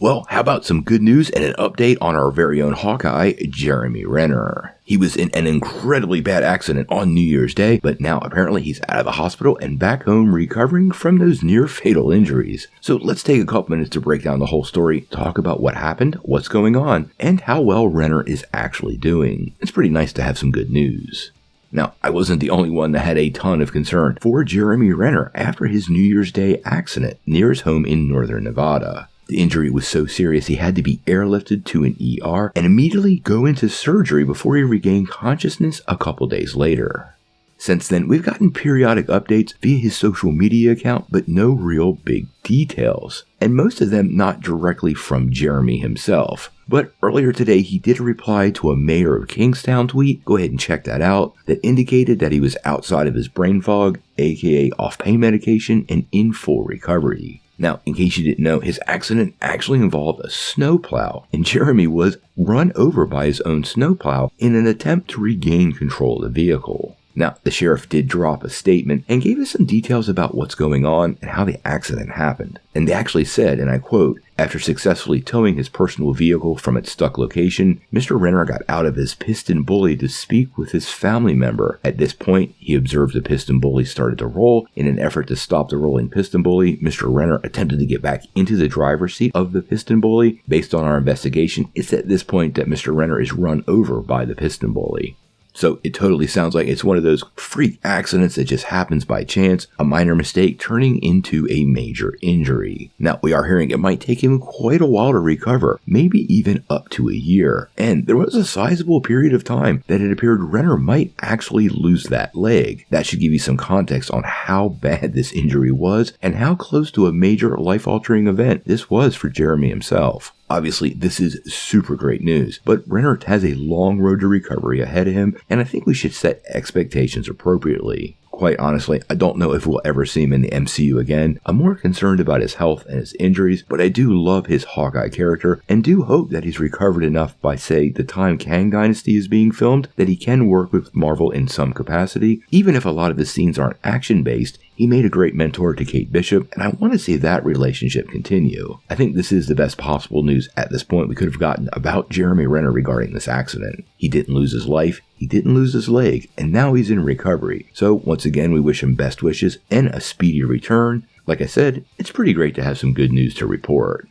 Well, how about some good news and an update on our very own Hawkeye, Jeremy Renner. He was in an incredibly bad accident on New Year's Day, but now apparently he's out of the hospital and back home recovering from those near-fatal injuries. So let's take a couple minutes to break down the whole story, talk about what happened, what's going on, and how well Renner is actually doing. It's pretty nice to have some good news. Now, I wasn't the only one that had a ton of concern for Jeremy Renner after his New Year's Day accident near his home in northern Nevada. The injury was so serious he had to be airlifted to an ER and immediately go into surgery before he regained consciousness a couple days later. Since then, we've gotten periodic updates via his social media account, but no real big details, and most of them not directly from Jeremy himself. But earlier today, he did reply to a Mayor of Kingstown tweet, go ahead and check that out, that indicated that he was outside of his brain fog, aka off pain medication, and in full recovery. Now, in case you didn't know, his accident actually involved a snowplow, and Jeremy was run over by his own snowplow in an attempt to regain control of the vehicle. Now, the sheriff did drop a statement and gave us some details about what's going on and how the accident happened. And they actually said, and I quote, "After successfully towing his personal vehicle from its stuck location, Mr. Renner got out of his piston bully to speak with his family member. At this point, he observed the piston bully started to roll. In an effort to stop the rolling piston bully, Mr. Renner attempted to get back into the driver's seat of the piston bully. Based on our investigation, it's at this point that Mr. Renner is run over by the piston bully." So it totally sounds like it's one of those freak accidents that just happens by chance, a minor mistake turning into a major injury. Now, we are hearing it might take him quite a while to recover, maybe even up to a year. And there was a sizable period of time that it appeared Renner might actually lose that leg. That should give you some context on how bad this injury was and how close to a major life-altering event this was for Jeremy himself. Obviously, this is super great news, but Renner has a long road to recovery ahead of him, and I think we should set expectations appropriately. Quite honestly, I don't know if we'll ever see him in the MCU again. I'm more concerned about his health and his injuries, but I do love his Hawkeye character and do hope that he's recovered enough by, say, the time Kang Dynasty is being filmed that he can work with Marvel in some capacity. Even if a lot of his scenes aren't action-based, he made a great mentor to Kate Bishop, and I want to see that relationship continue. I think this is the best possible news at this point we could have gotten about Jeremy Renner regarding this accident. He didn't lose his life, he didn't lose his leg, and now he's in recovery. So once again, we wish him best wishes and a speedy return. Like I said, it's pretty great to have some good news to report.